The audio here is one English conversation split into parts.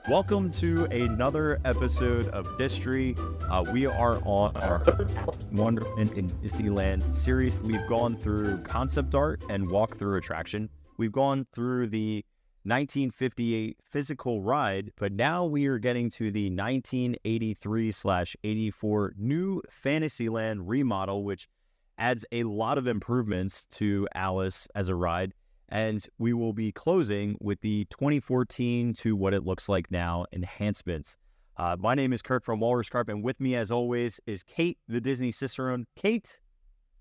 Welcome to another episode of Distory. We are on our Wonderland in Disneyland series. We've gone through concept art and walkthrough attraction. We've gone through the 1958 physical ride, but now we are getting to the 1983/84 new Fantasyland remodel, which adds a lot of improvements to Alice as a ride. And we will be closing with the 2014 to what it looks like now enhancements. My name is Kirk from Walrus Carp, and with me, as always, is Kate, the Disney Cicerone. Kate,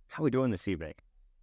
how are we doing this evening?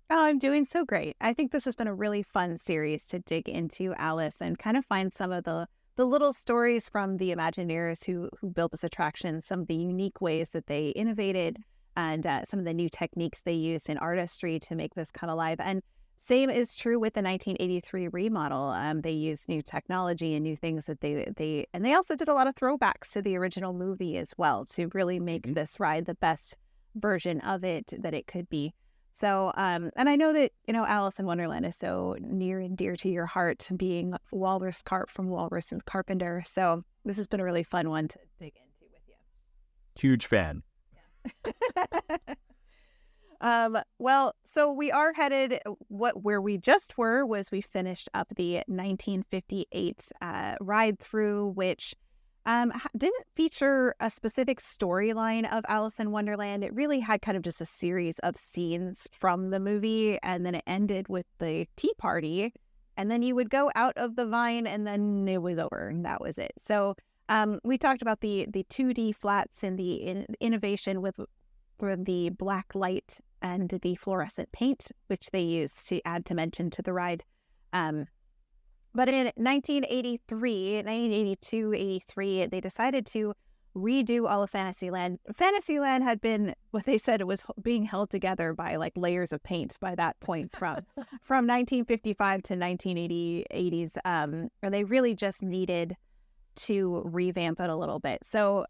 Oh, I'm doing so great. I think this has been a really fun series to dig into Alice and kind of find some of the little stories from the Imagineers who built this attraction, some of the unique ways that they innovated, and some of the new techniques they used in artistry to make this come alive. And same is true with the 1983 remodel. They used new technology and new things that they also did a lot of throwbacks to the original movie as well to really make this ride the best version of it that it could be. So, and I know that, Alice in Wonderland is so near and dear to your heart, being Walrus Carp from Walrus and Carpenter. So this has been a really fun one to dig into with you. Huge fan. Yeah. Well, so we are headed, where we just were was we finished up the 1958 ride through, which didn't feature a specific storyline of Alice in Wonderland. It really had kind of just a series of scenes from the movie, and then it ended with the tea party, and then you would go out of the vine, and then it was over, and that was it. So we talked about the 2D flats and the innovation for the black light and the fluorescent paint, which they used to add dimension to the ride. But in 1982, 83, they decided to redo all of Fantasyland. Fantasyland had been, what they said, it was being held together by like layers of paint by that point from 1955 to 1980s. And they really just needed to revamp it a little bit. So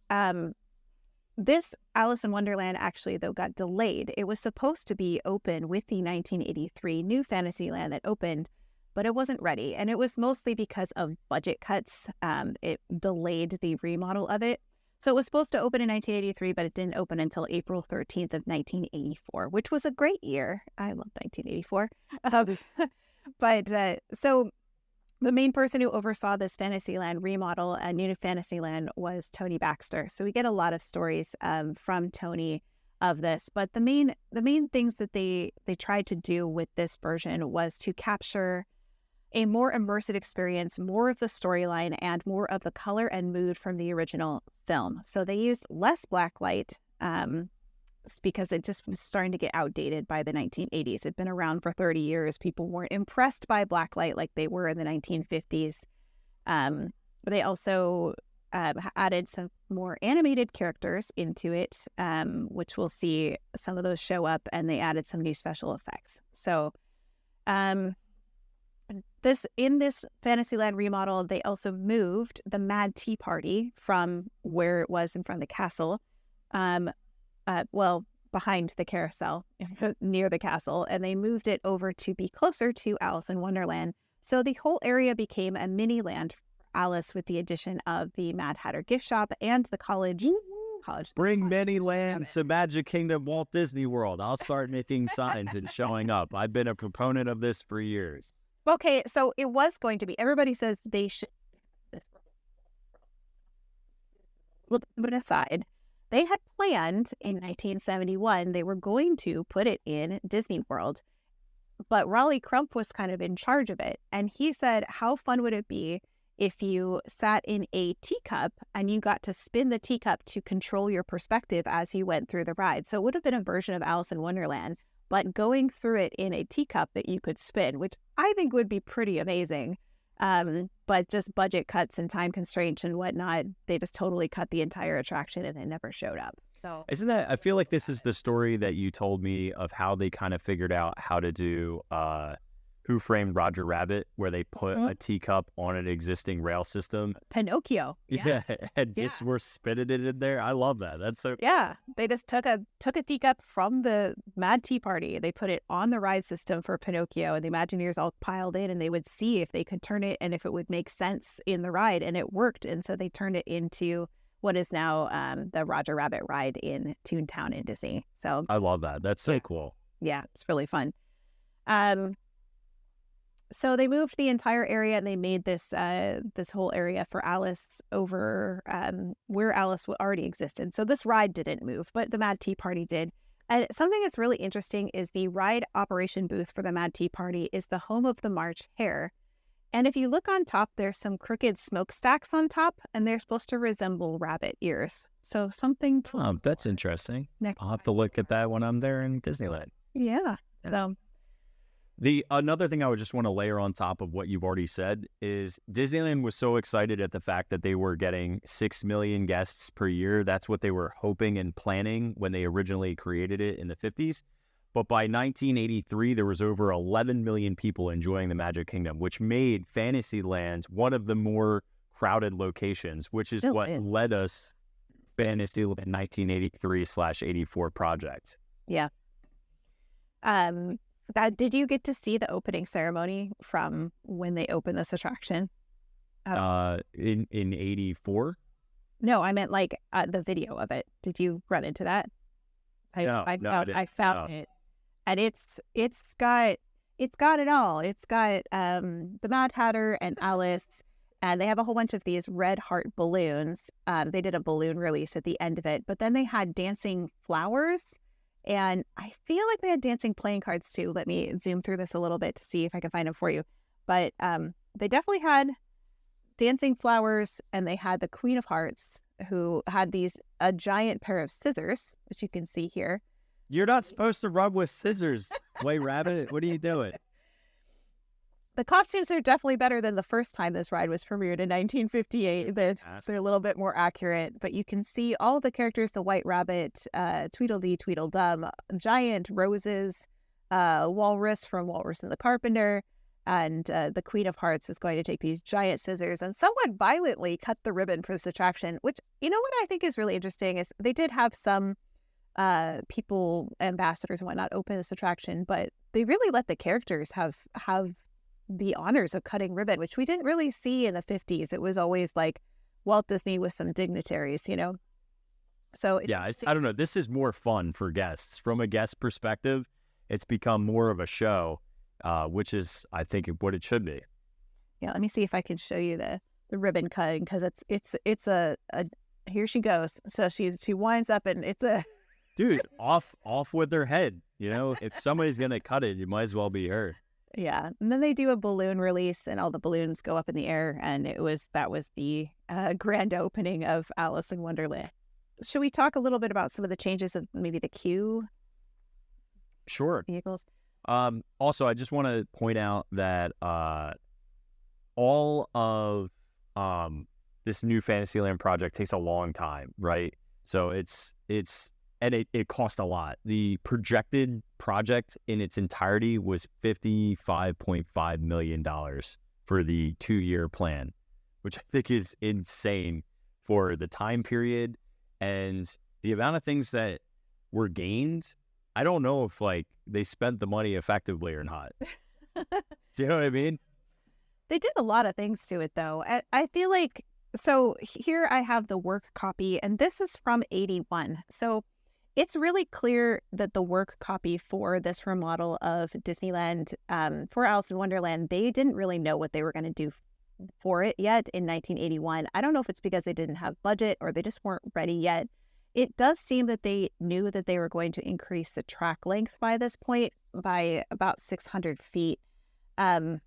this Alice in Wonderland actually, though, got delayed. It was supposed to be open with the 1983 new Fantasyland that opened, but it wasn't ready. And it was mostly because of budget cuts. It delayed the remodel of it. So it was supposed to open in 1983, but it didn't open until April 13th of 1984, which was a great year. I loved 1984. So the main person who oversaw this Fantasyland remodel and new Fantasyland was Tony Baxter. So we get a lot of stories from Tony of this. But the main things that they tried to do with this version was to capture a more immersive experience, more of the storyline, and more of the color and mood from the original film. So they used less black light because it just was starting to get outdated by the 1980s. It'd been around for 30 years. People weren't impressed by black light like they were in the 1950s. They also added some more animated characters into it, which we'll see some of those show up, and they added some new special effects. So in this Fantasyland remodel, they also moved the Mad Tea Party from where it was in front of the castle, behind the carousel, near the castle, and they moved it over to be closer to Alice in Wonderland. So the whole area became a mini land for Alice with the addition of the Mad Hatter gift shop and the college. Bring many lands to Magic Kingdom, Walt Disney World. I'll start making signs and showing up. I've been a proponent of this for years. Okay, so it was going to be, everybody says they should, put it aside. They had planned in 1971, they were going to put it in Disney World, but Raleigh Crump was kind of in charge of it. And he said, how fun would it be if you sat in a teacup and you got to spin the teacup to control your perspective as you went through the ride? So it would have been a version of Alice in Wonderland, but going through it in a teacup that you could spin, which I think would be pretty amazing. But just budget cuts and time constraints and whatnot, they just totally cut the entire attraction and it never showed up. So I feel like this is the story that you told me of how they kind of figured out how to do Who Framed Roger Rabbit, where they put a teacup on an existing rail system. Pinocchio. Yeah, and just were spitting it in there. I love that. That's so cool. Yeah, they just took a teacup from the Mad Tea Party. They put it on the ride system for Pinocchio, and the Imagineers all piled in, and they would see if they could turn it and if it would make sense in the ride, and it worked. And so they turned it into what is now the Roger Rabbit ride in Toontown in Disney. So I love that. That's so cool. Yeah, it's really fun. So they moved the entire area and they made this this whole area for Alice over where Alice already existed. So this ride didn't move, but the Mad Tea Party did. And something that's really interesting is the ride operation booth for the Mad Tea Party is the home of the March Hare. And if you look on top, there's some crooked smokestacks on top, and they're supposed to resemble rabbit ears. So something. That's interesting. Next I'll have to look at that when I'm there in Disneyland. Yeah. So. Another thing I would just want to layer on top of what you've already said is Disneyland was so excited at the fact that they were getting 6 million guests per year. That's what they were hoping and planning when they originally created it in the 50s. But by 1983, there was over 11 million people enjoying the Magic Kingdom, which made Fantasyland one of the more crowded locations, which is what led us Fantasyland 1983/84 project. Yeah. Did you get to see the opening ceremony from when they opened this attraction? In 84? No, I meant like the video of it. Did you run into that? I found it, and it's got it all. It's got the Mad Hatter and Alice, and they have a whole bunch of these red heart balloons. They did a balloon release at the end of it, but then they had dancing flowers. And I feel like they had dancing playing cards too. Let me zoom through this a little bit to see if I can find them for you. But they definitely had dancing flowers, and they had the Queen of Hearts, who had a giant pair of scissors, which you can see here. You're not supposed to rub with scissors, White Rabbit. What are you doing? The costumes are definitely better than the first time this ride was premiered in 1958. They're a little bit more accurate, but you can see all the characters, the White Rabbit, Tweedledee, Tweedledum, giant roses, Walrus from Walrus and the Carpenter, and the Queen of Hearts is going to take these giant scissors and somewhat violently cut the ribbon for this attraction, which, you know what I think is really interesting is they did have some people, ambassadors and whatnot, open this attraction, but they really let the characters have the honors of cutting ribbon, which we didn't really see in the 50s. It was always like Walt Disney with some dignitaries, you know? So yeah, I don't know. This is more fun for guests. From a guest perspective, it's become more of a show, which is, I think, what it should be. Yeah, let me see if I can show you the ribbon cutting, because it's a here she goes. So she winds up and it's a dude off with her head. You know, if somebody's gonna cut it, it might as well be her. Yeah, and then they do a balloon release, and all the balloons go up in the air, and that was the grand opening of Alice in Wonderland. Should we talk a little bit about some of the changes of maybe the queue? Sure. Vehicles. Also, I just want to point out that all of this new Fantasyland project takes a long time, right? So and it cost a lot. The projected project in its entirety was $55.5 million for the 2-year plan, which I think is insane for the time period and the amount of things that were gained. I don't know if they spent the money effectively or not. Do you know what I mean? They did a lot of things to it, though. I feel like, so here I have the work copy, and this is from 81. So it's really clear that the work copy for this remodel of Disneyland, for Alice in Wonderland, they didn't really know what they were going to do for it yet in 1981. I don't know if it's because they didn't have budget or they just weren't ready yet. It does seem that they knew that they were going to increase the track length by this point by about 600 feet. But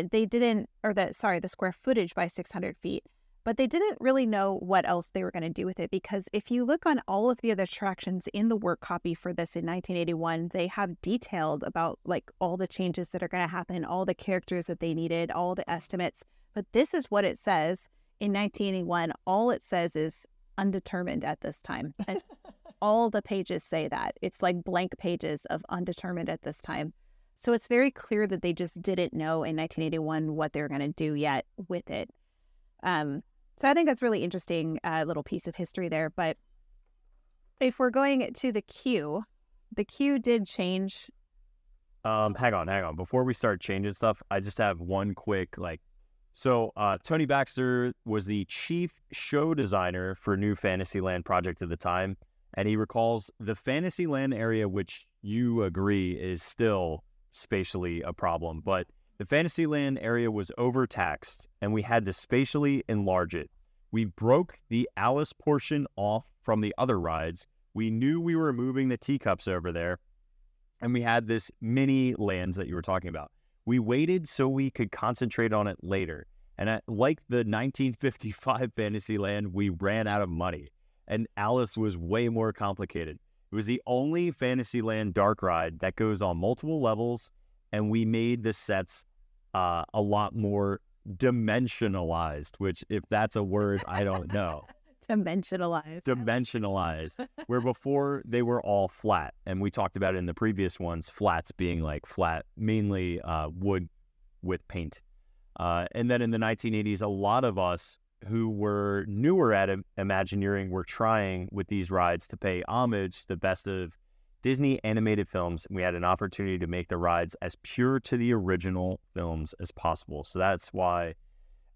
they didn't, the square footage by 600 feet. But they didn't really know what else they were going to do with it, because if you look on all of the other attractions in the work copy for this in 1981, they have detailed about all the changes that are going to happen, all the characters that they needed, all the estimates. But this is what it says in 1981. All it says is undetermined at this time. And all the pages say that. It's like blank pages of undetermined at this time. So it's very clear that they just didn't know in 1981 what they were going to do yet with it. So I think that's really interesting little piece of history there. But if we're going to the queue did change. Hang on. Before we start changing stuff, I just have one quick, so Tony Baxter was the chief show designer for New Fantasyland project at the time, and he recalls the Fantasyland area, which you agree is still spatially a problem, but the Fantasyland area was overtaxed, and we had to spatially enlarge it. We broke the Alice portion off from the other rides. We knew we were moving the teacups over there, and we had this mini lands that you were talking about. We waited so we could concentrate on it later. And like the 1955 Fantasyland, we ran out of money, and Alice was way more complicated. It was the only Fantasyland dark ride that goes on multiple levels, and we made the sets a lot more dimensionalized, which, if that's a word, I don't know. Dimensionalized. Where before they were all flat. And we talked about it in the previous ones, flats being like flat, mainly wood with paint. And then in the 1980s, a lot of us who were newer at Imagineering were trying with these rides to pay homage to the best of Disney animated films. We had an opportunity to make the rides as pure to the original films as possible. So that's why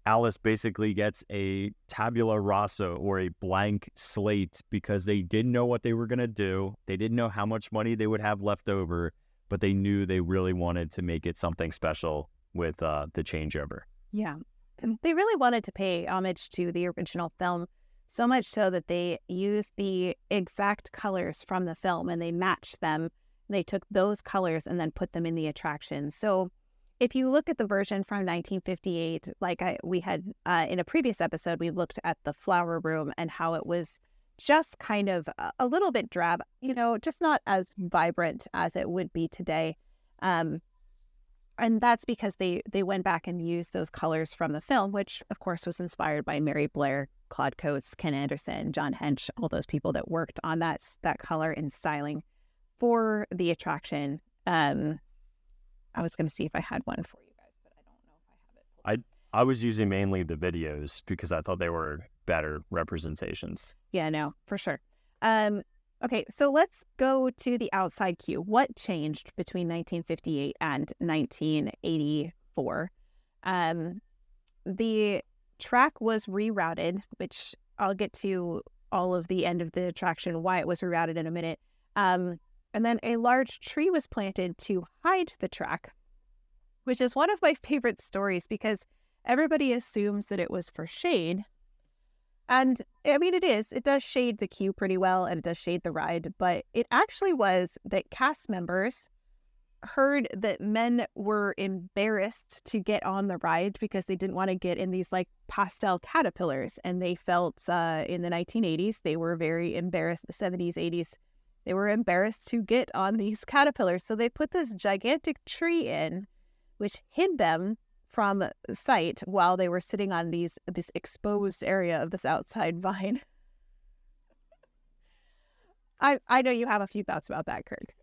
Alice basically gets a tabula rasa, or a blank slate, because they didn't know what they were going to do. They didn't know how much money they would have left over, but they knew they really wanted to make it something special with the changeover. Yeah. They really wanted to pay homage to the original film, so much so that they used the exact colors from the film and they matched them. They took those colors and then put them in the attraction. So if you look at the version from 1958, we had in a previous episode, we looked at the Flower Room and how it was just kind of a little bit drab, just not as vibrant as it would be today. And that's because they went back and used those colors from the film, which, of course, was inspired by Mary Blair, Claude Coates, Ken Anderson, John Hench, all those people that worked on that color and styling for the attraction. I was going to see if I had one for you guys, but I don't know if I have it. I was using mainly the videos because I thought they were better representations. Yeah, no, for sure. Okay, so let's go to the outside queue. What changed between 1958 and 1984? The track was rerouted, which I'll get to all of the end of the attraction, why it was rerouted in a minute. And then a large tree was planted to hide the track, which is one of my favorite stories because everybody assumes that it was for shade. And I mean, it does shade the queue pretty well, and it does shade the ride, but it actually was that cast members heard that men were embarrassed to get on the ride because they didn't want to get in these pastel caterpillars. And they felt in the 1980s, they were very embarrassed, the 70s, 80s, they were embarrassed to get on these caterpillars. So they put this gigantic tree in, which hid them from sight while they were sitting on this exposed area of this outside vine. I know you have a few thoughts about that, Kirk.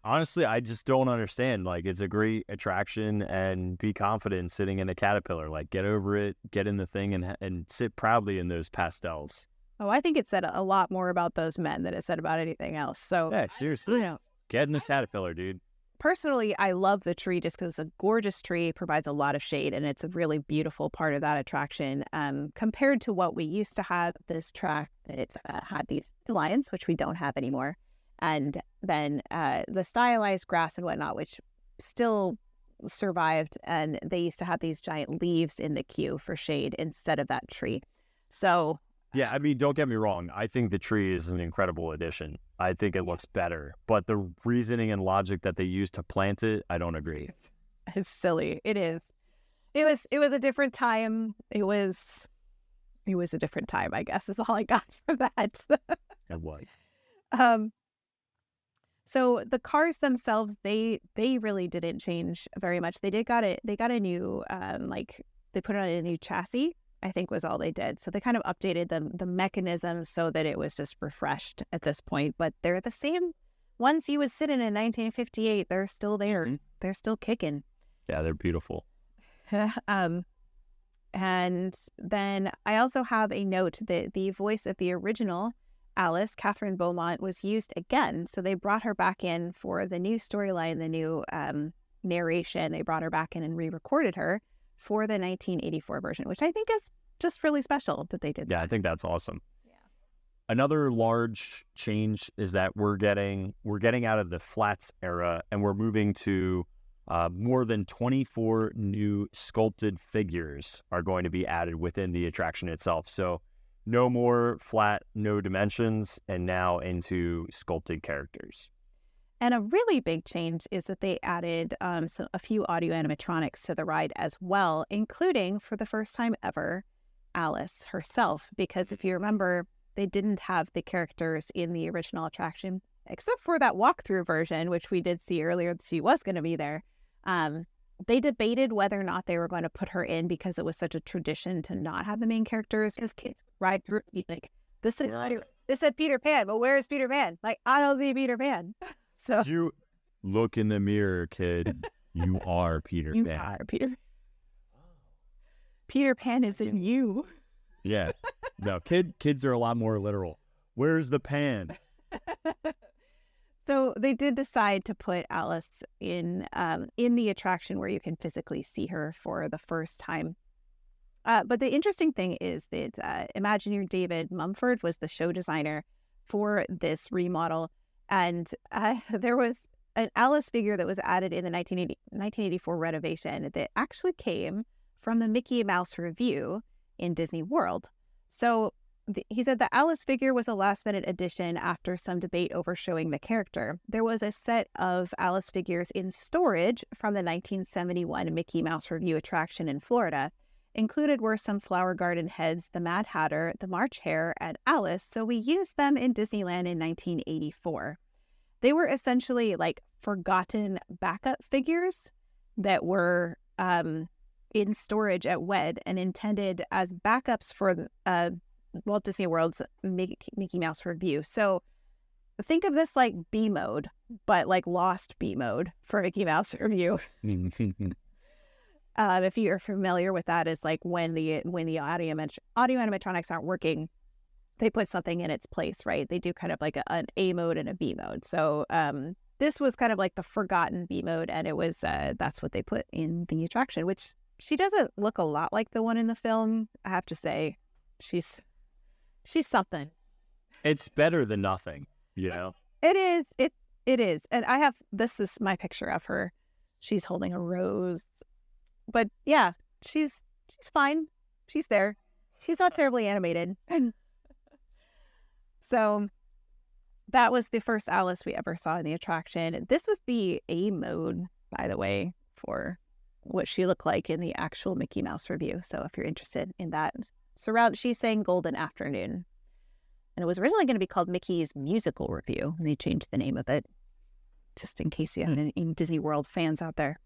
Honestly, I just don't understand. It's a great attraction, and be confident sitting in a caterpillar. Get over it, get in the thing, and sit proudly in those pastels. Oh, I think it said a lot more about those men than it said about anything else. So yeah, seriously, get in the caterpillar, dude. Personally, I love the tree just because it's a gorgeous tree, provides a lot of shade, and it's a really beautiful part of that attraction. Compared to what we used to have, this track, it had these lions, which we don't have anymore. And then the stylized grass and whatnot, which still survived. And they used to have these giant leaves in the queue for shade instead of that tree. So yeah, I mean, don't get me wrong. I think the tree is an incredible addition. I think it looks better. But the reasoning and logic that they used to plant it, I don't agree. It's silly. It is. It was a different time. It was a different time, I guess, is all I got for that. It was. So the cars themselves, they really didn't change very much. They got a new they put on a new chassis, I think was all they did. So they kind of updated the mechanism so that it was just refreshed at this point. But they're the same Once you was sitting in 1958, they're still there. Mm-hmm. They're still kicking. Yeah, they're beautiful. And then I also have a note that the voice of the original Alice, Catherine Beaumont, was used again. So they brought her back in for the new storyline, the new narration. They brought her back in and re-recorded her for the 1984 version, which I think is just really special that they did. Yeah, that. I think that's awesome. Yeah. Another large change is that we're getting out of the flats era and we're moving to more than 24 new sculpted figures are going to be added within the attraction itself. So no more flat, no dimensions, and now into sculpted characters. And a really big change is that they added a few audio animatronics to the ride as well, including, for the first time ever, Alice herself. Because if you remember, they didn't have the characters in the original attraction, except for that walkthrough version, which we did see earlier that she was going to be there. They debated whether or not they were going to put her in because it was such a tradition to not have the main characters, because kids ride through and be like, this said Peter Pan, but where is Peter Pan? Like, I don't see Peter Pan. So you look in the mirror, kid. You are Peter Pan. You are Peter. Peter Pan is in you. Yeah. No, kids are a lot more literal. Where's the pan? So they did decide to put Alice in the attraction where you can physically see her for the first time. But the interesting thing is that Imagineer David Mumford was the show designer for this remodel. And there was an Alice figure that was added in the 1984 renovation that actually came from the Mickey Mouse Revue in Disney World. So he said the Alice figure was a last-minute addition after some debate over showing the character. There was a set of Alice figures in storage from the 1971 Mickey Mouse Revue attraction in Florida. Included were some Flower Garden heads, the Mad Hatter, the March Hare, and Alice, so we used them in Disneyland in 1984. They were essentially like forgotten backup figures that were in storage at WED and intended as backups for Walt Disney World's Mickey Mouse Revue. So think of this like B mode, but like lost B mode for Mickey Mouse Revue. If you're familiar with that, is like when the audio animatronics aren't working, they put something in its place, right? They do kind of like an A mode and a B mode. So this was kind of like the forgotten B mode, and it was that's what they put in the attraction, which she doesn't look a lot like the one in the film. I have to say, she's something. It's better than nothing, you know? It is. It is. And this is my picture of her. She's holding a rose. But yeah, she's fine. She's there. She's not terribly animated. So that was the first Alice we ever saw in the attraction. This was the A mode, by the way, for what she looked like in the actual Mickey Mouse Revue. So if you're interested in that, she's saying Golden Afternoon. And it was originally going to be called Mickey's Musical Revue, and they changed the name of it, just in case you have any Disney World fans out there.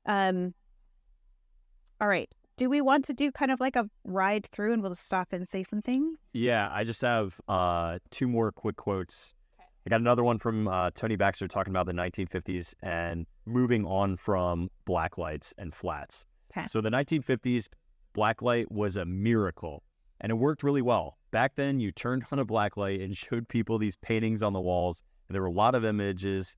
All right. Do we want to do kind of like a ride through and we'll just stop and say some things? Yeah, I just have two more quick quotes. Okay. I got another one from Tony Baxter talking about the 1950s and moving on from black lights and flats. Okay. So the 1950s, black light was a miracle, and it worked really well. Back then, you turned on a black light and showed people these paintings on the walls. And there were a lot of images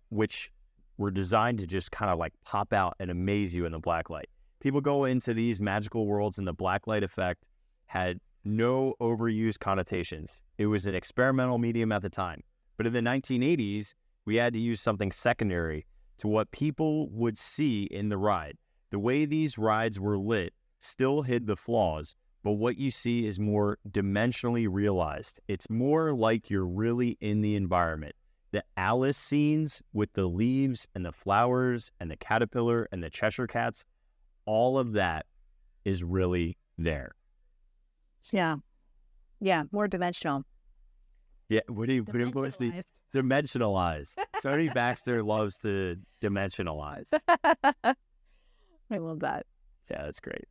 which were designed to just kind of like pop out and amaze you in the black light. People go into these magical worlds, and the blacklight effect had no overused connotations. It was an experimental medium at the time. But in the 1980s, we had to use something secondary to what people would see in the ride. The way these rides were lit still hid the flaws, but what you see is more dimensionally realized. It's more like you're really in the environment. The Alice scenes with the leaves and the flowers and the caterpillar and the Cheshire cats, all of that is really there. Yeah. Yeah, more dimensional. Yeah, what do you put in place? Dimensionalized. Tony Baxter loves to dimensionalize. I love that. Yeah, that's great.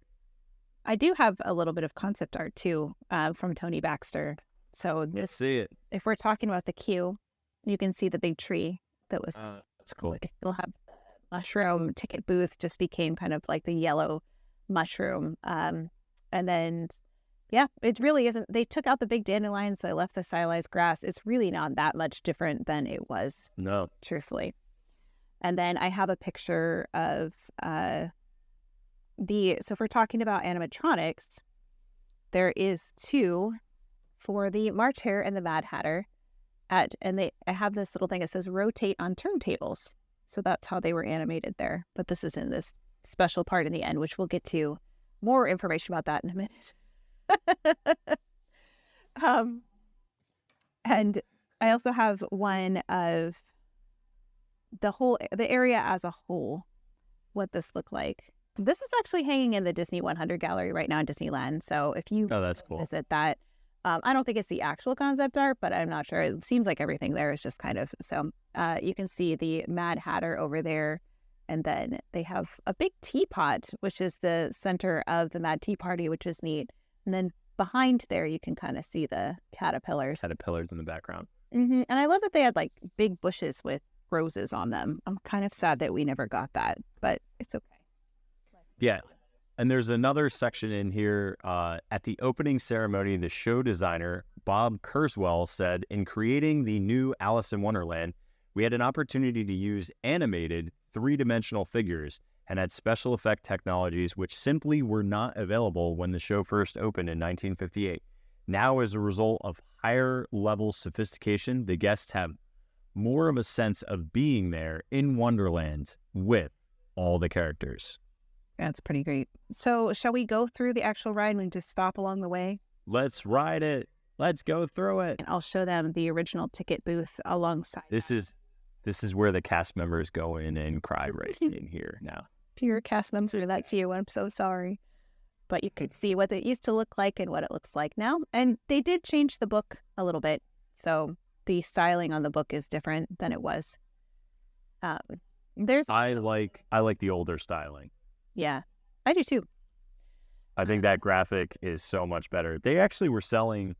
I do have a little bit of concept art too from Tony Baxter. So Let's see it. If we're talking about the queue, You can see the big tree that was. That's cool. They still have mushroom ticket booth. Just became kind of like the yellow mushroom. And then, yeah, it really isn't. They took out the big dandelions. They left the stylized grass. It's really not that much different than it was. No, truthfully. And then I have a picture of so if we're talking about animatronics, there is 2 for the March Hare and the Mad Hatter. I have this little thing that says rotate on turntables. So that's how they were animated there. But this is in this special part in the end, which we'll get to more information about that in a minute. And I also have one of the area as a whole, what this looked like. This is actually hanging in the Disney 100 gallery right now in Disneyland. So if you that's cool. visit that, I don't think it's the actual concept art, but I'm not sure. It seems like everything there is just kind of, so you can see the Mad Hatter over there. And then they have a big teapot, which is the center of the Mad Tea Party, which is neat. And then behind there, you can kind of see the caterpillars. Caterpillars in the background. And I love that they had like big bushes with roses on them. I'm kind of sad that we never got that, but it's okay. Yeah. And there's another section in here. At the opening ceremony, the show designer, Bob Kurzweil, said, in creating the new Alice in Wonderland, we had an opportunity to use animated 3-dimensional figures and had special effect technologies which simply were not available when the show first opened in 1958. Now, as a result of higher level sophistication, the guests have more of a sense of being there in Wonderland with all the characters. That's pretty great. So shall we go through the actual ride and just stop along the way? Let's ride it. Let's go through it. And I'll show them the original ticket booth alongside. This is where the cast members go in and cry right in here now. If you're a cast member, that's you. I'm so sorry. But you could see what it used to look like and what it looks like now. And they did change the book a little bit. So the styling on the book is different than it was. I like the older styling. Yeah, I do too. I think that graphic is so much better. They actually were selling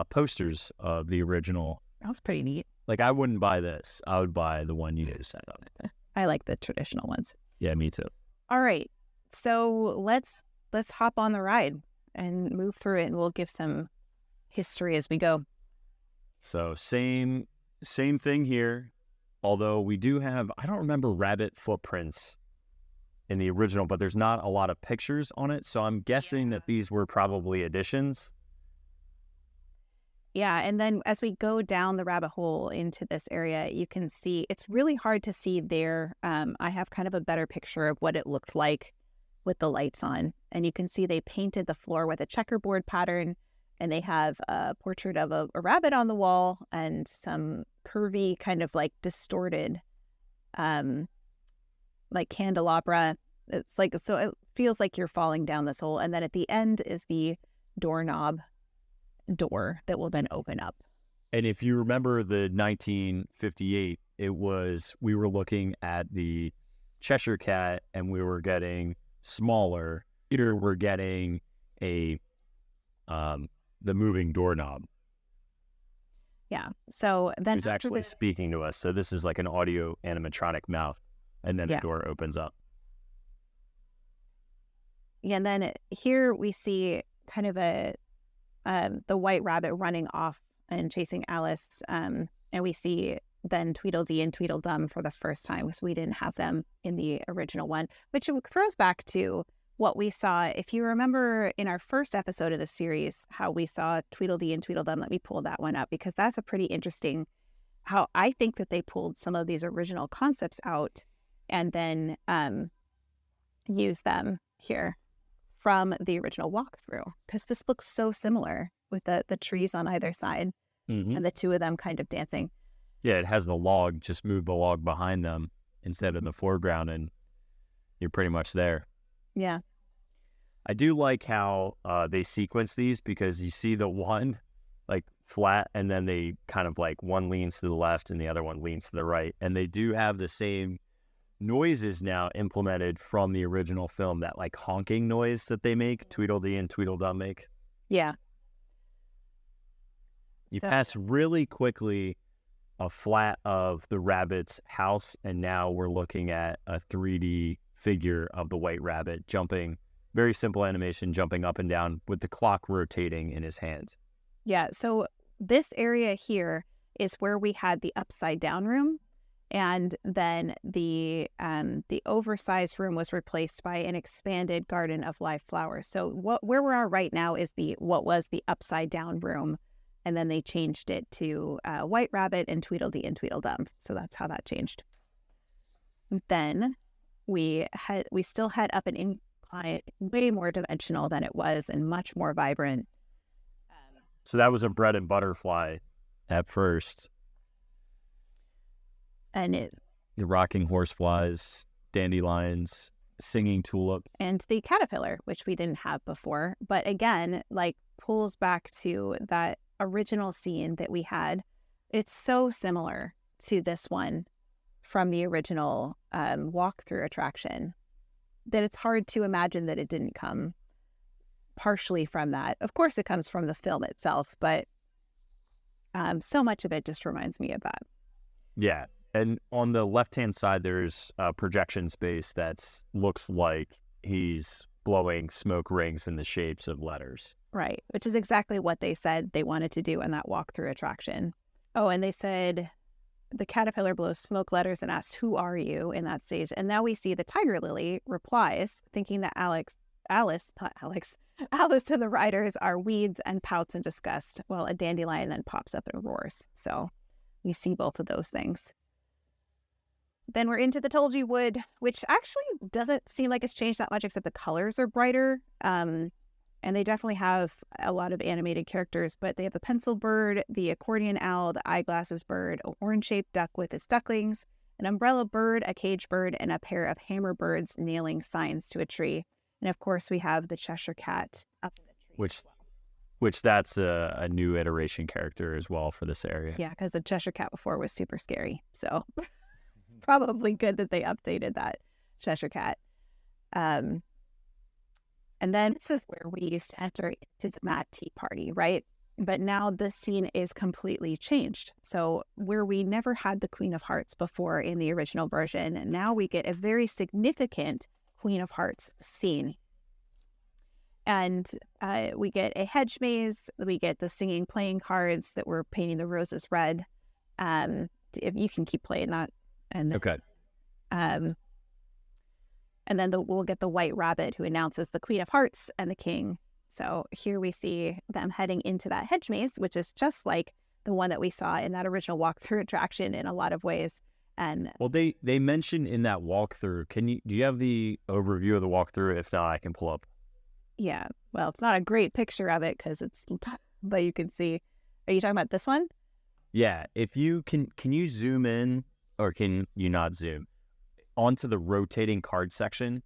posters of the original. That's pretty neat. Like, I wouldn't buy this. I would buy the one you just sent on. I like the traditional ones. Yeah, me too. All right. So let's hop on the ride and move through it, and we'll give some history as we go. So same thing here. Although we do have, I don't remember rabbit footprints in the original, but there's not a lot of pictures on it. So I'm guessing that these were probably additions. Yeah, and then as we go down the rabbit hole into this area, you can see it's really hard to see there. I have kind of a better picture of what it looked like with the lights on. And you can see they painted the floor with a checkerboard pattern, and they have a portrait of a rabbit on the wall and some curvy kind of like distorted like candelabra. It's like, so it feels like you're falling down this hole. And then at the end is the doorknob door that will then open up. And if you remember the 1958, we were looking at the Cheshire Cat and we were getting smaller. Here we're getting the moving doorknob. Yeah. So then it's actually speaking to us. So this is like an audio animatronic mouth, and then the door opens up. Yeah, and then here we see kind of the white rabbit running off and chasing Alice. And we see then Tweedledee and Tweedledum for the first time, because we didn't have them in the original one, which throws back to what we saw. If you remember in our first episode of the series, how we saw Tweedledee and Tweedledum, let me pull that one up, because that's a pretty interesting, how I think that they pulled some of these original concepts out and then use them here from the original walkthrough, because this looks so similar with the trees on either side and the two of them kind of dancing. Yeah, it has the log. Just move the log behind them instead of the foreground, and you're pretty much there. Yeah. I do like how they sequence these, because you see the one like flat, and then they kind of like one leans to the left and the other one leans to the right. And they do have the same noises now implemented from the original film, that like honking noise that they make, Tweedledee and Tweedledum make. Yeah. You pass really quickly a flat of the rabbit's house, and now we're looking at a 3D figure of the White Rabbit jumping, very simple animation, jumping up and down with the clock rotating in his hands. Yeah, so this area here is where we had the upside down room, and then the oversized room was replaced by an expanded garden of live flowers. So where we are right now is what was the upside down room, and then they changed it to White Rabbit and Tweedledee and Tweedledum. So that's how that changed. Then we still had up an incline, way more dimensional than it was, and much more vibrant. So that was a bread and butterfly at first. And the rocking horseflies, dandelions, singing tulips. And the caterpillar, which we didn't have before. But again, like, pulls back to that original scene that we had. It's so similar to this one from the original walkthrough attraction that it's hard to imagine that it didn't come partially from that. Of course, it comes from the film itself, but so much of it just reminds me of that. Yeah. And on the left-hand side, there's a projection space that looks like he's blowing smoke rings in the shapes of letters. Right, which is exactly what they said they wanted to do in that walkthrough attraction. Oh, and they said the caterpillar blows smoke letters and asks, "Who are you?" in that stage. And now we see the tiger lily replies, thinking that Alice and the riders are weeds, and pouts in disgust, while a dandelion then pops up and roars. So we see both of those things. Then we're into the Told You Wood, which actually doesn't seem like it's changed that much, except the colors are brighter. And they definitely have a lot of animated characters, but they have the pencil bird, the accordion owl, the eyeglasses bird, an orange-shaped duck with its ducklings, an umbrella bird, a cage bird, and a pair of hammer birds nailing signs to a tree. And of course, we have the Cheshire Cat up in the tree. Which that's a new iteration character as well for this area. Yeah, because the Cheshire Cat before was super scary. So it's probably good that they updated that Cheshire Cat. And then this is where we used to enter into the Mad Tea Party, right? But now this scene is completely changed. So where we never had the Queen of Hearts before in the original version, and now we get a very significant Queen of Hearts scene. And we get a hedge maze. We get the singing playing cards that we're painting the roses red. If you can keep playing that. And okay. And then we'll get the White Rabbit who announces the Queen of Hearts and the King. So here we see them heading into that hedge maze, which is just like the one that we saw in that original walkthrough attraction in a lot of ways. And well, they mentioned in that walkthrough. Do you have the overview of the walkthrough? If not, I can pull up. Yeah, well, it's not a great picture of it because it's, but you can see. Are you talking about this one? Yeah. If you can you zoom in, or can you not zoom onto the rotating card section?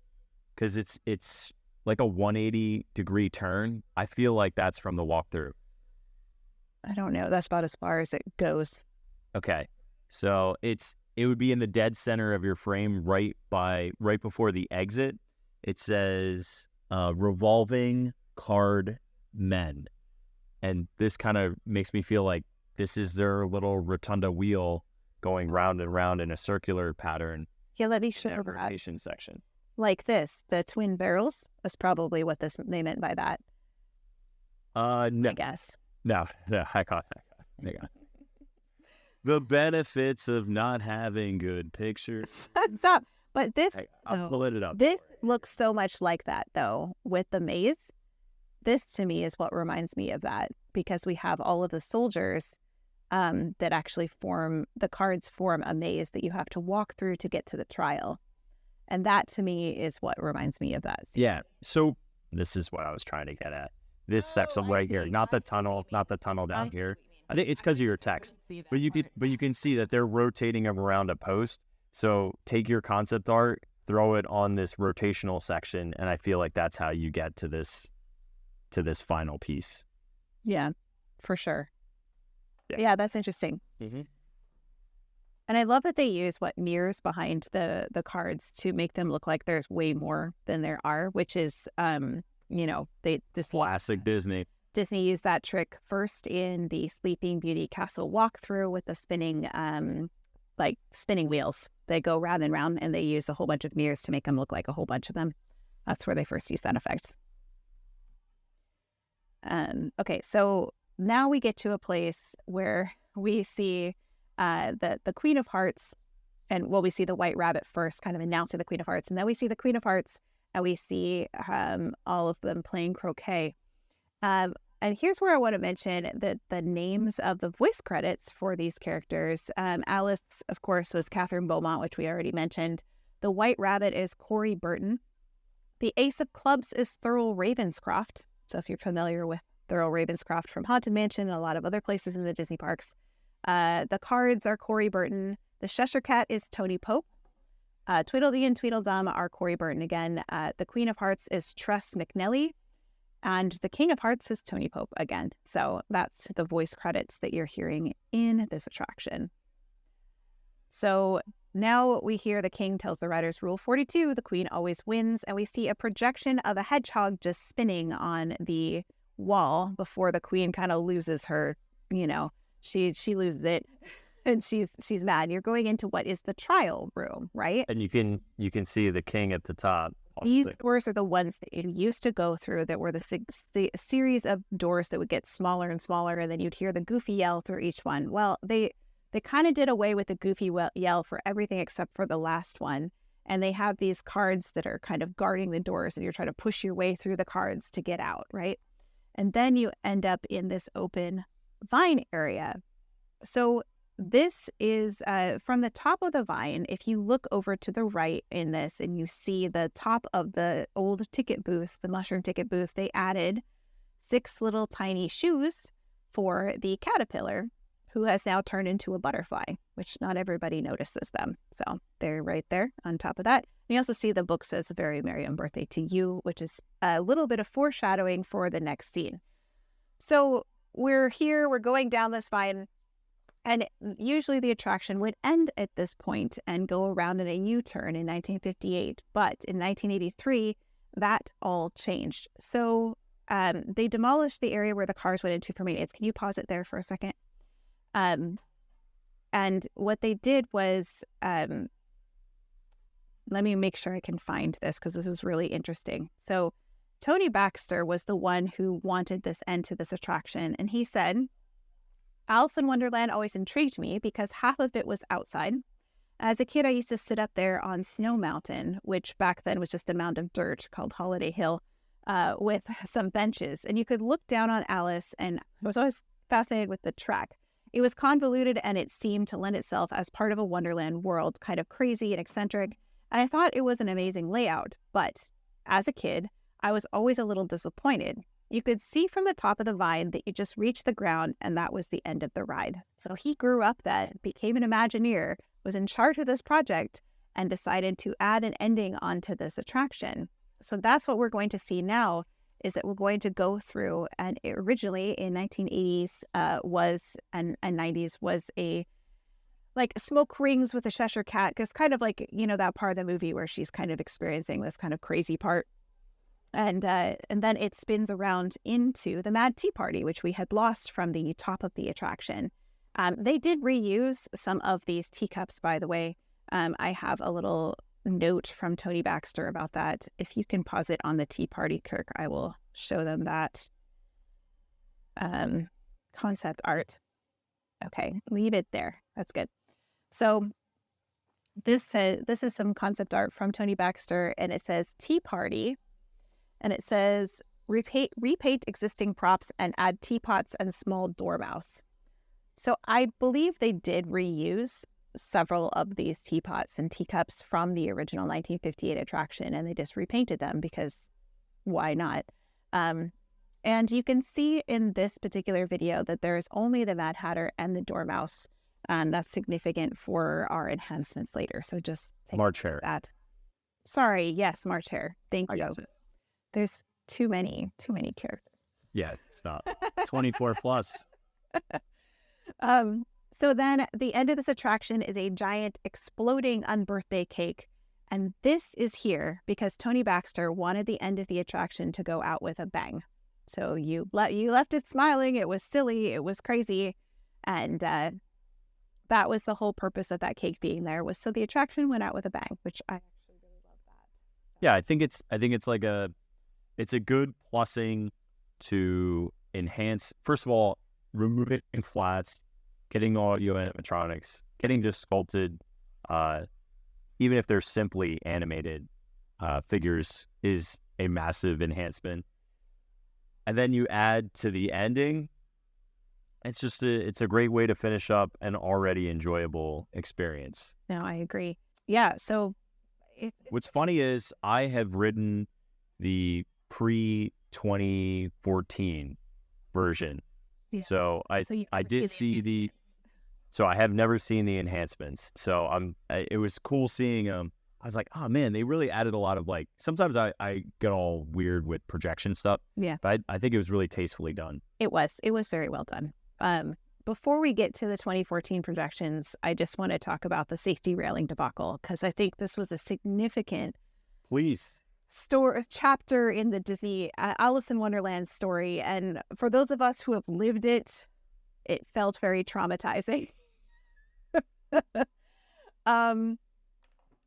Because it's like a 180-degree turn. I feel like that's from the walkthrough. I don't know. That's about as far as it goes. Okay. So it would be in the dead center of your frame, right before the exit. It says revolving card men. And this kind of makes me feel like this is their little rotunda wheel going round and round in a circular pattern. Yeah, let me show that that. rotation section. Like this, the twin barrels. That's probably what they meant by that. No. I guess. No, I got. The benefits of not having good pictures. Stop. But this, I'll pull it up. This looks so much like that, though, with the maze. This, to me, is what reminds me of that, because we have all of the soldiers that actually form a maze that you have to walk through to get to the trial. And that, to me, is what reminds me of that scene. Yeah. So this is what I was trying to get at. This section right here, not the tunnel down here. I think it's because of your text. But you can see that they're rotating them around a post. So take your concept art, throw it on this rotational section, and I feel like that's how you get to this final piece. Yeah, for sure. Yeah, that's interesting. Mm-hmm. And I love that they use mirrors behind the cards to make them look like there's way more than there are, which is, this classic Disney. Disney used that trick first in the Sleeping Beauty Castle walkthrough with the spinning wheels. They go round and round, and they use a whole bunch of mirrors to make them look like a whole bunch of them. That's where they first used that effect. Okay, so now we get to a place where we see the Queen of Hearts, and we see the White Rabbit first, kind of announcing the Queen of Hearts, and then we see the Queen of Hearts, and we see all of them playing croquet. And here's where I want to mention that the names of the voice credits for these characters. Alice, of course, was Catherine Beaumont, which we already mentioned. The White Rabbit is Corey Burton. The Ace of Clubs is Thurl Ravenscroft. So if you're familiar with Thurl Ravenscroft from Haunted Mansion and a lot of other places in the Disney parks. The cards are Corey Burton. The Cheshire Cat is Tony Pope. Tweedledee and Tweedledum are Corey Burton again. The Queen of Hearts is Tress McNelly. And the King of Hearts is Tony Pope again. So that's the voice credits that you're hearing in this attraction. So now we hear the king tells the riders Rule 42, the queen always wins. And we see a projection of a hedgehog just spinning on the wall before the queen kind of loses her, she loses it. And she's mad. You're going into what is the trial room, right? And you can see the king at the top. These doors are the ones that you used to go through that were the series of doors that would get smaller and smaller, and then you'd hear the Goofy yell through each one. Well, they kind of did away with the Goofy yell for everything except for the last one, and they have these cards that are kind of guarding the doors, and you're trying to push your way through the cards to get out, right? And then you end up in this open vine area. So this is from the top of the vine. If you look over to the right in this and you see the top of the old ticket booth, the mushroom ticket booth, they added 6 little tiny shoes for the caterpillar, who has now turned into a butterfly, which not everybody notices them. So they're right there on top of that. And you also see the book says, "A very merry on birthday to you," which is a little bit of foreshadowing for the next scene. So we're here, we're going down this vine. And usually the attraction would end at this point and go around in a U-turn in 1958. But in 1983, that all changed. So they demolished the area where the cars went into for maintenance. Can you pause it there for a second? And what they did was, let me make sure I can find this because this is really interesting. So Tony Baxter was the one who wanted this end to this attraction. And he said, "Alice in Wonderland always intrigued me because half of it was outside. As a kid, I used to sit up there on Snow Mountain, which back then was just a mound of dirt called Holiday Hill, with some benches. And you could look down on Alice, and I was always fascinated with the track. It was convoluted, and it seemed to lend itself as part of a Wonderland world, kind of crazy and eccentric. And I thought it was an amazing layout. But as a kid, I was always a little disappointed. You could see from the top of the vine that you just reached the ground, and that was the end of the ride." So he grew up then, became an Imagineer, was in charge of this project, and decided to add an ending onto this attraction. So that's what we're going to see now, is that we're going to go through, and it originally in 1980s and 90s was a like smoke rings with a Cheshire Cat, because kind of like, that part of the movie where she's kind of experiencing this kind of crazy part. And then it spins around into the Mad Tea Party, which we had lost from the top of the attraction. They did reuse some of these teacups, by the way. I have a little note from Tony Baxter about that. If you can pause it on the Tea Party, Kirk, I will show them that concept art. Okay, leave it there. That's good. So this is some concept art from Tony Baxter, and it says Tea Party. And it says, repaint existing props and add teapots and small dormouse. So I believe they did reuse several of these teapots and teacups from the original 1958 attraction, and they just repainted them because why not? And you can see in this particular video that there is only the Mad Hatter and the Dormouse. That's significant for our enhancements later. So just take March Hare. that. Sorry, yes, March Hare. Thank you. Got it. There's too many characters. Yeah, stop. 24 plus. So then the end of this attraction is a giant exploding unbirthday cake. And this is here because Tony Baxter wanted the end of the attraction to go out with a bang. So you left it smiling. It was silly. It was crazy. And that was the whole purpose of that cake being there, was so the attraction went out with a bang, which I actually really love that. Yeah, I think it's like it's a good plussing to enhance, first of all, removing flats, getting all your animatronics, getting just sculpted, even if they're simply animated figures, is a massive enhancement. And then you add to the ending, it's a great way to finish up an already enjoyable experience. No, I agree. Yeah, so what's funny is I have ridden the pre-2014 version. Yeah. So I did see so I have never seen the enhancements. So it was cool seeing them. I was like, oh man, they really added a lot of, like, sometimes I get all weird with projection stuff. Yeah. But I think it was really tastefully done. It was very well done. Before we get to the 2014 projections, I just want to talk about the safety railing debacle, because I think this was a significant chapter in the Disney Alice in Wonderland story. And for those of us who have lived it, it felt very traumatizing.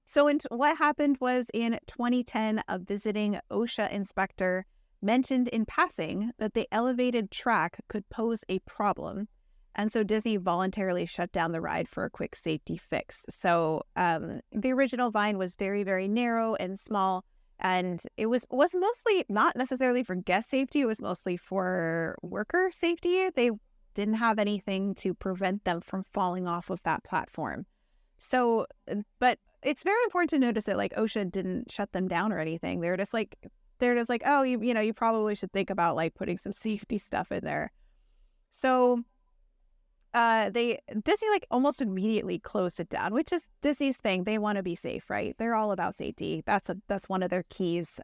So what happened was, in 2010, a visiting OSHA inspector mentioned in passing that the elevated track could pose a problem. And so Disney voluntarily shut down the ride for a quick safety fix. So the original vine was very, very narrow and small. And it was mostly not necessarily for guest safety. It was mostly for worker safety. They didn't have anything to prevent them from falling off of that platform. So, but it's very important to notice that, like, OSHA didn't shut them down or anything. They're just like, oh, you probably should think about, like, putting some safety stuff in there. So Disney, like, almost immediately closed it down, which is Disney's thing. They want to be safe, right? They're all about safety. That's one of their keys,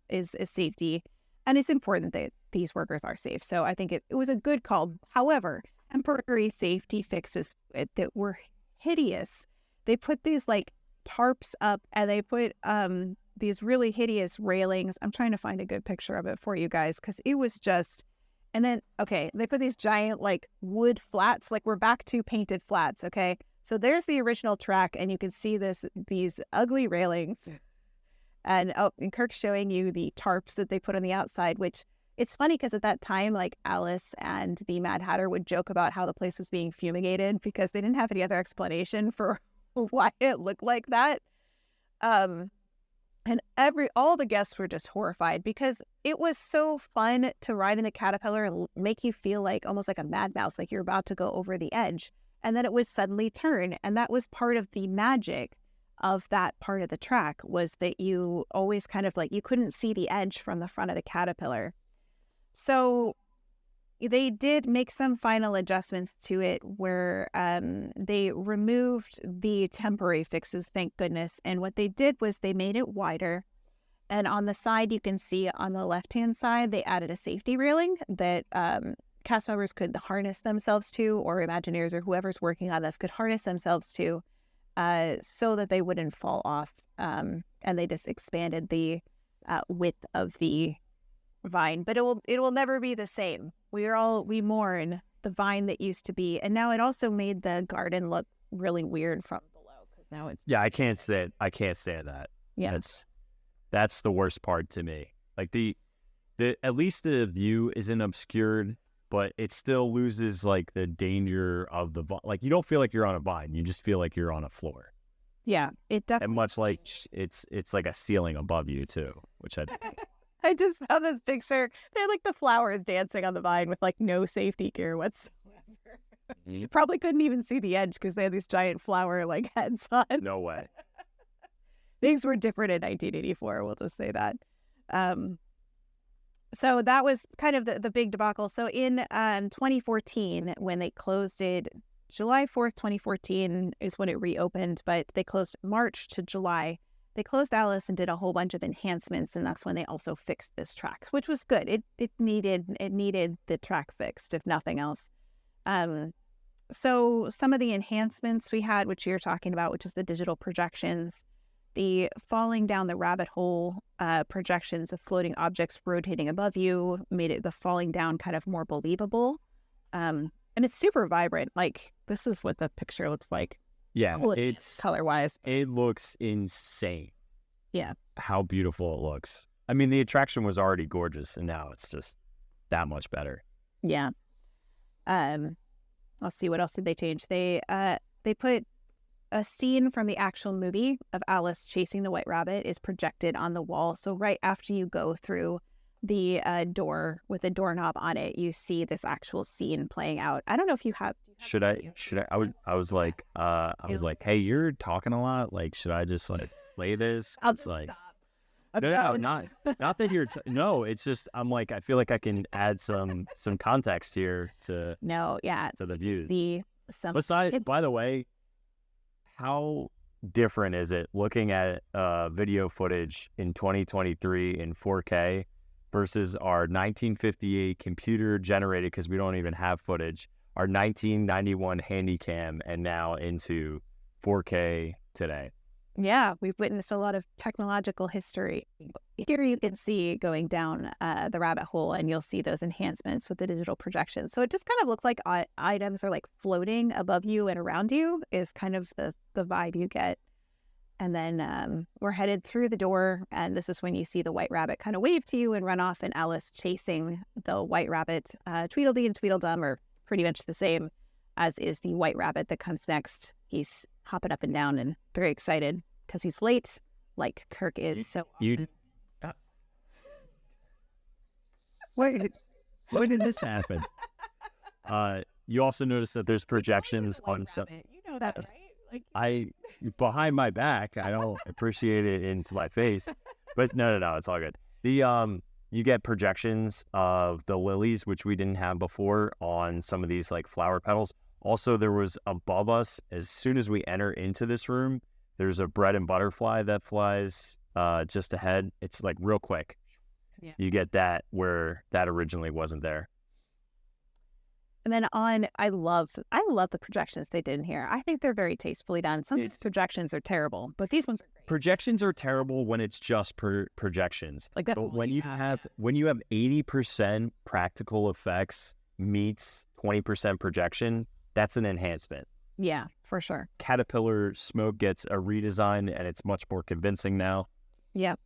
is safety. And it's important that these workers are safe. So I think it was a good call. However, temporary safety fixes that were hideous. They put these, like, tarps up, and they put these really hideous railings. I'm trying to find a good picture of it for you guys, because it was just... And then, okay, they put these giant, like, wood flats. Like, we're back to painted flats, okay? So there's the original track, and you can see these ugly railings. And Kirk's showing you the tarps that they put on the outside, which, it's funny because at that time, like, Alice and the Mad Hatter would joke about how the place was being fumigated because they didn't have any other explanation for why it looked like that. And all the guests were just horrified because it was so fun to ride in the caterpillar and make you feel like almost like a mad mouse, like you're about to go over the edge. And then it would suddenly turn. And that was part of the magic of that part of the track, was that you always kind of, like, you couldn't see the edge from the front of the caterpillar. So they did make some final adjustments to it where they removed the temporary fixes, thank goodness. And what they did was they made it wider. And on the side, you can see on the left-hand side, they added a safety railing that cast members could harness themselves to, or Imagineers or whoever's working on this could harness themselves to, so that they wouldn't fall off. And they just expanded the width of the vine. But it will never be the same. We mourn the vine that used to be. And now it also made the garden look really weird from below, because now it's... Yeah, I can't stand that. Yeah. That's the worst part to me. Like, the at least the view isn't obscured, but it still loses, like, the danger of the vine. Like, you don't feel like you're on a vine. You just feel like you're on a floor. Yeah, it definitely... And much like it's like a ceiling above you too, which I just found this picture. They had, like, the flowers dancing on the vine with, like, no safety gear whatsoever. You probably couldn't even see the edge because they had these giant flower, like, heads on. No way. Things were different in 1984, we'll just say that. So that was kind of the big debacle. So in 2014, when they closed it, July 4th, 2014 is when it reopened, but they closed March to July. They closed Alice and did a whole bunch of enhancements, and that's when they also fixed this track, which was good. It needed the track fixed, if nothing else. So some of the enhancements we had, which you're talking about, which is the digital projections, The falling down the rabbit hole projections of floating objects rotating above you made the falling down kind of more believable. And it's super vibrant. Like, this is what the picture looks like. Yeah, it's color-wise. It looks insane. Yeah. How beautiful it looks. I mean, the attraction was already gorgeous, and now it's just that much better. Yeah. Let's see, what else did they change? They put a scene from the actual movie of Alice chasing the White Rabbit is projected on the wall. So right after you go through the door with a doorknob on it, you see this actual scene playing out. I don't know if you have. Should I? I was like, hey, you're talking a lot. Like, should I just like play this? I'll It's like, stop. no, not that you're. No, it's just I'm like I feel like I can add some context here to the views. Besides, by the way, how different is it looking at video footage in 2023 in 4K versus our 1958 computer generated, because we don't even have footage, our 1991 Handycam, and now into 4K today? Yeah, we've witnessed a lot of technological history. Here you can see going down the rabbit hole, and you'll see those enhancements with the digital projection. So it just kind of looks like items are like floating above you and around you is kind of the vibe you get. And then we're headed through the door, and this is when you see the White Rabbit kind of wave to you and run off, and Alice chasing the White Rabbit. Tweedledee and Tweedledum are pretty much the same, as is the White Rabbit that comes next. He's hopping up and down and very excited because he's late, like Kirk is. So when did this happen? You also notice that there's projections on some. You know that, right? Behind my back, I don't appreciate it into my face, but no, it's all good. You get projections of the lilies, which we didn't have before, on some of these like flower petals. Also, there was above us, as soon as we enter into this room, there's a bread and butterfly that flies just ahead. It's like real quick. Yeah. You get that where that originally wasn't there. And then I love the projections they did in here. I think they're very tastefully done. Some projections are terrible, but these ones are great. Projections are terrible when it's just projections. Like that. But when you have 80% practical effects meets 20% projection, that's an enhancement. Yeah, for sure. Caterpillar smoke gets a redesign, and it's much more convincing now. Yep.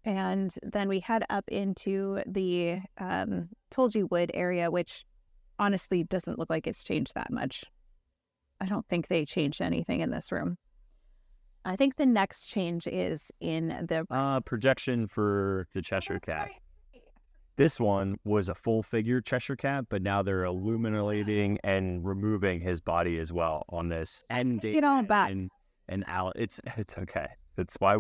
And then we head up into the Told You Would area, which honestly doesn't look like it's changed that much. I don't think they changed anything in this room. I think the next change is in the projection for the Cheshire Cat. Right. This one was a full figure Cheshire Cat, but now they're illuminating and removing his body as well on this. And get on back. And Al, it's okay. That's why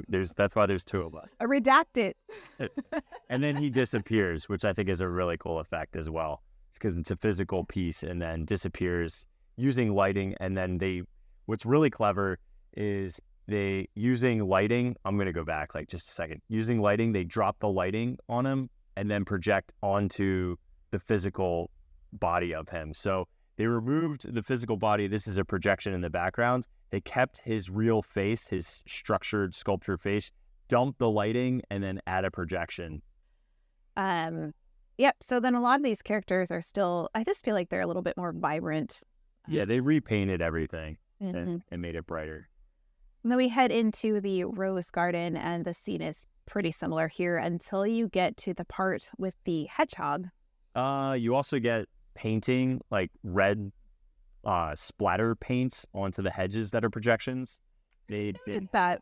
that's why there's two of us. Redact it. And then he disappears, which I think is a really cool effect as well, because it's a physical piece and then disappears using lighting. And then what's really clever is using lighting. I'm going to go back like just a second. Using lighting, they drop the lighting on him and then project onto the physical body of him. So they removed the physical body. This is a projection in the background. They kept his real face, his structured, sculptured face, dumped the lighting, and then add a projection. Yep. So then a lot of these characters are still, I just feel like they're a little bit more vibrant. Yeah, they repainted everything and made it brighter. And then we head into the rose garden, and the scene is pretty similar here until you get to the part with the hedgehog. You also get painting, like red splatter paints onto the hedges that are projections. Look at that.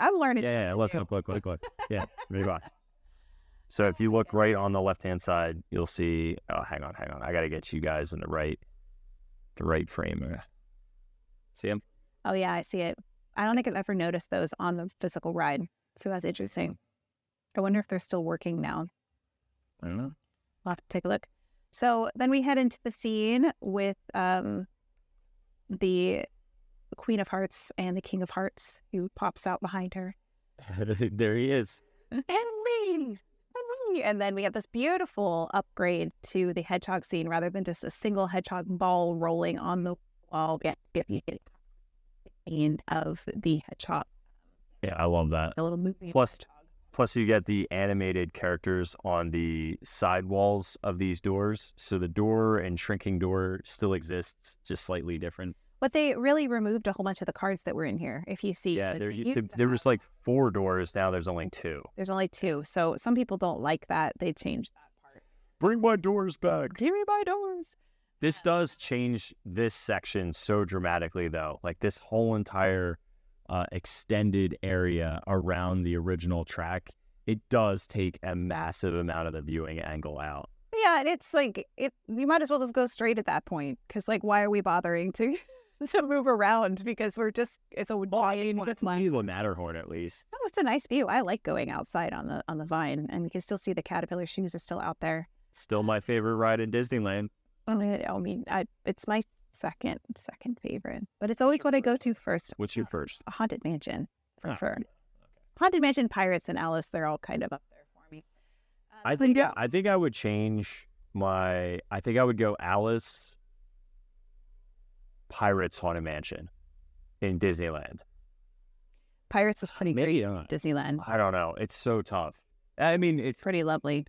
I'm learning. Yeah, look. Yeah, very much. So if you look right on the left-hand side, you'll see, hang on. I got to get you guys in the right frame. See them? Oh yeah, I see it. I don't think I've ever noticed those on the physical ride. So that's interesting. I wonder if they're still working now. I don't know. We'll have to take a look. So then we head into the scene with the Queen of Hearts and the King of Hearts, who pops out behind her. There he is. And then we have this beautiful upgrade to the hedgehog scene rather than just a single hedgehog ball rolling on the wall. paint of the hedgehog. Yeah, I love that. The little movie. Plus, you get the animated characters on the side walls of these doors. So the door and shrinking door still exists, just slightly different. But they really removed a whole bunch of the cards that were in here. If you see, Yeah, there was like 4 doors. Now there's only 2. There's only 2. So some people don't like that. They changed that part. Bring my doors back. Give me my doors. This does change this section so dramatically, though. Like this whole entire extended area around the original track, it does take a massive amount of the viewing angle out. Yeah, and it's like you might as well just go straight at that point, because like, why are we bothering to move around? Because we're just it's a giant. Let's see the Matterhorn at least. Oh, it's a nice view. I like going outside on the vine, and you can still see the caterpillar shoes are still out there. Still my favorite ride in Disneyland. It's my second favorite, but it's always what I go to first. What's your first? Haunted Mansion, for sure. Okay. Haunted Mansion, Pirates, and Alice, they're all kind of up there for me. I think I would change my. I think I would go Alice, Pirates, Haunted Mansion, in Disneyland. Pirates is pretty great. Disneyland. I don't know. It's so tough. I mean, it's pretty lovely.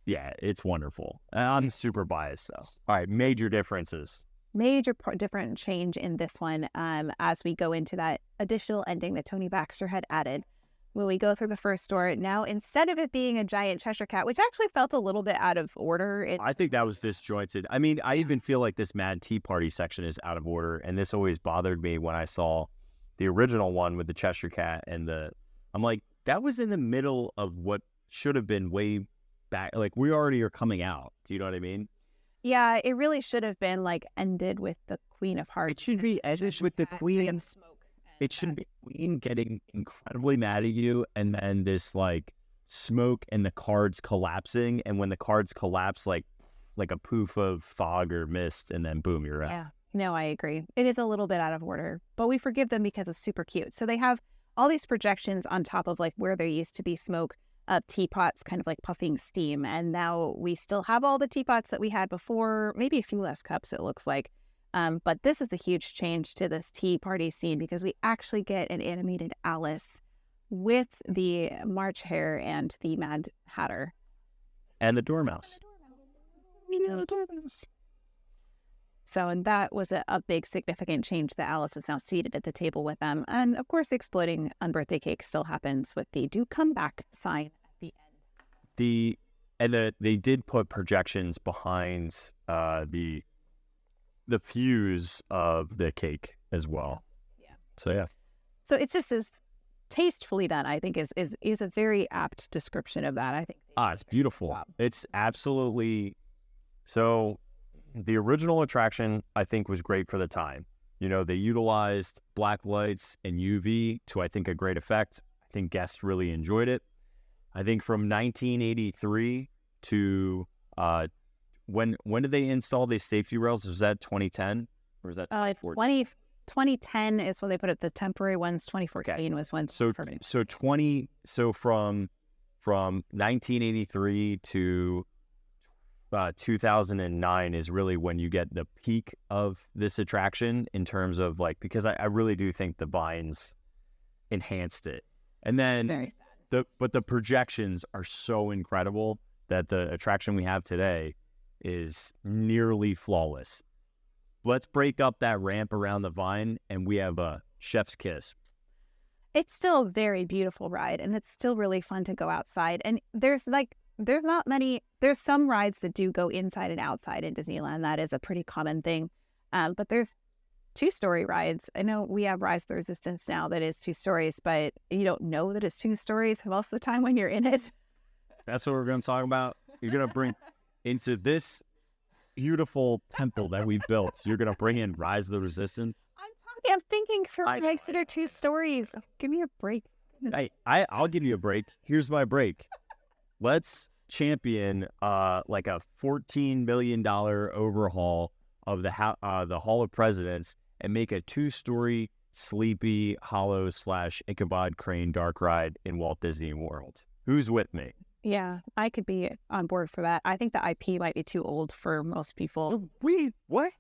Yeah, it's wonderful. I'm super biased though. All right, major differences. Different change in this one as we go into that additional ending that Tony Baxter had added. When we go through the first door, now instead of it being a giant Cheshire Cat, which actually felt a little bit out of order. I think that was disjointed. I mean, I even feel like this Mad Tea Party section is out of order, and this always bothered me when I saw the original one with the Cheshire Cat I'm like, that was in the middle of what should have been way back. Like, we already are coming out. Do you know what I mean? Yeah, it really should have been like ended with the Queen of Hearts. It should be ended with the Queen. It should be Queen getting incredibly mad at you, and then this like smoke and the cards collapsing, and when the cards collapse, like a poof of fog or mist, and then boom, you're out. Yeah, no, I agree. It is a little bit out of order, but we forgive them because it's super cute. So they have all these projections on top of like where there used to be smoke, teapots kind of like puffing steam, and now we still have all the teapots that we had before, maybe a few less cups, it looks like. But this is a huge change to this tea party scene because we actually get an animated Alice with the March Hare and the Mad Hatter. And the Dormouse. So, and that was a big significant change that Alice is now seated at the table with them. And of course, the exploding unbirthday cake still happens with the "Do come back" sign at the end. They did put projections behind the fuse of the cake as well. Yeah. So yeah. So it's just as tastefully done, I think, is a very apt description of that. I think. It's beautiful. It's absolutely. So the original attraction, I think, was great for the time. You know, they utilized black lights and UV to, I think, a great effect. I think guests really enjoyed it. I think from 1983 to when did they install these safety rails? Was that 2010 or was that 2014? 2010 is when they put up the temporary ones. 2014 was when. So from 1983 to 2009 is really when you get the peak of this attraction in terms of like, because I really do think the vines enhanced it. And then Very but the projections are so incredible that the attraction we have today is nearly flawless. Let's break up that ramp around the vine and we have a chef's kiss. It's still a very beautiful ride, and it's still really fun to go outside. And there's not many, there's some rides that do go inside and outside in Disneyland. That is a pretty common thing. But there's 2-story rides. I know we have Rise of the Resistance now that is 2 stories, but you don't know that it's 2 stories most of the time when you're in it. That's what we're going to talk about. You're going to bring into this beautiful temple that we built. You're going to bring in Rise of the Resistance. I'm thinking for rides that are 2 stories. Give me a break. I'll give you a break. Here's my break. Let's champion like a $14 million overhaul of the Hall of Presidents and make a 2-story Sleepy Hollow / Ichabod Crane dark ride in Walt Disney World. Who's with me? Yeah, I could be on board for that. I think the IP might be too old for most people. What?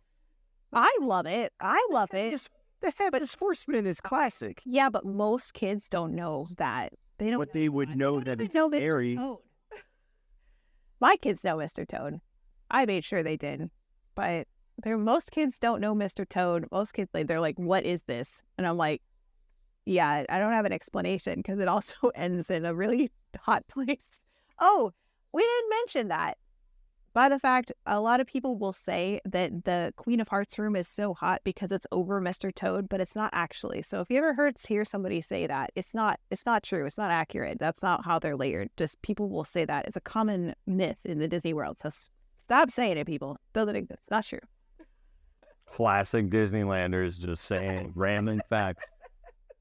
I love it. I love it. It's The Headless Horseman is classic. Yeah, but most kids don't know that. They don't. But they would know that it's know Mr. scary. Toad. My kids know Mr. Toad. I made sure they did, but most kids don't know Mr. Toad. Most kids, they're like, "What is this?" And I'm like, "Yeah, I don't have an explanation because it also ends in a really hot place." Oh, we didn't mention that. By the fact, a lot of people will say that the Queen of Hearts room is so hot because it's over Mr. Toad, but it's not actually. So if you ever hear somebody say that, it's not true. It's not accurate. That's not how they're layered. Just people will say that. It's a common myth in the Disney world. So stop saying it, people. Doesn't exist. It's not true. Classic Disneylanders just saying random facts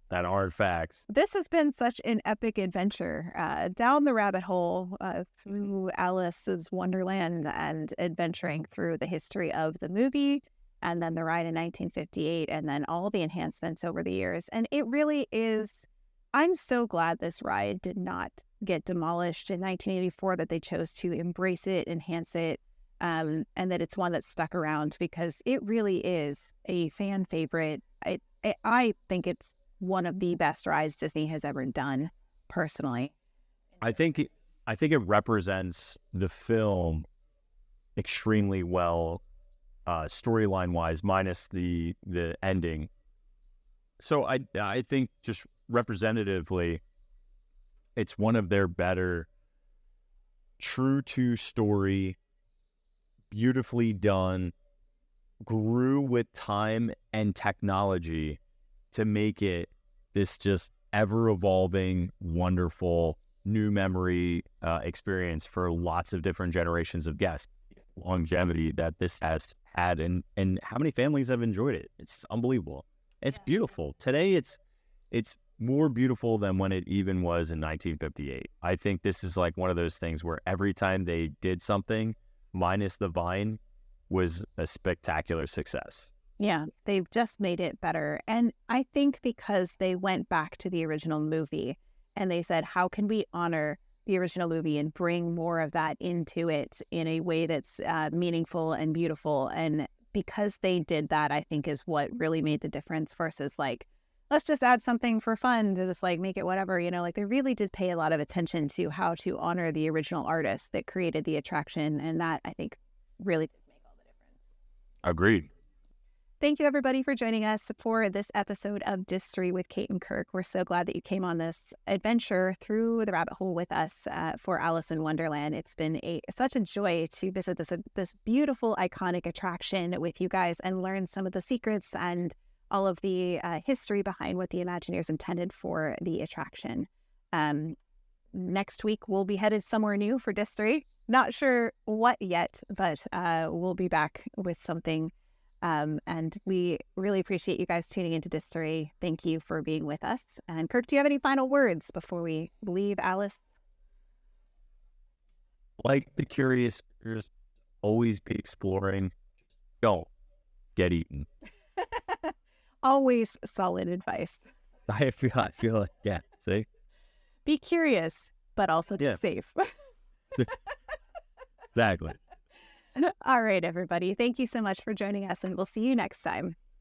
that aren't facts. This has been such an epic adventure down the rabbit hole through Alice's Wonderland and adventuring through the history of the movie and then the ride in 1958 and then all the enhancements over the years. And it really is, I'm so glad this ride did not get demolished in 1984, that they chose to embrace it, enhance it, and that it's one that stuck around because it really is a fan favorite. I think it's one of the best rides Disney has ever done, personally. I think it represents the film extremely well, storyline wise, minus the ending. So I think just representatively, it's one of their better, true to story, beautifully done, grew with time and technology to make it this just ever-evolving, wonderful, new memory experience for lots of different generations of guests. Longevity that this has had, and how many families have enjoyed it. It's unbelievable. It's beautiful. Today, it's more beautiful than when it even was in 1958. I think this is like one of those things where every time they did something, minus the vine, was a spectacular success. Yeah, they've just made it better. And I think because they went back to the original movie and they said, how can we honor the original movie and bring more of that into it in a way that's meaningful and beautiful? And because they did that, I think is what really made the difference versus like, let's just add something for fun to just like make it whatever, like they really did pay a lot of attention to how to honor the original artist that created the attraction. And that I think really did make all the difference. Agreed. Thank you, everybody, for joining us for this episode of Distory with Kate and Kirk. We're so glad that you came on this adventure through the rabbit hole with us for Alice in Wonderland. It's been such a joy to visit this beautiful, iconic attraction with you guys and learn some of the secrets and all of the history behind what the Imagineers intended for the attraction. Next week, we'll be headed somewhere new for Distory. Not sure what yet, but we'll be back with something. And we really appreciate you guys tuning into Distory. Thank you for being with us. And Kirk, do you have any final words before we leave Alice? Like the curious, always be exploring. Don't get eaten. Always solid advice. I feel like, yeah, see? Be curious, but also be safe. Exactly. All right, everybody. Thank you so much for joining us, and we'll see you next time.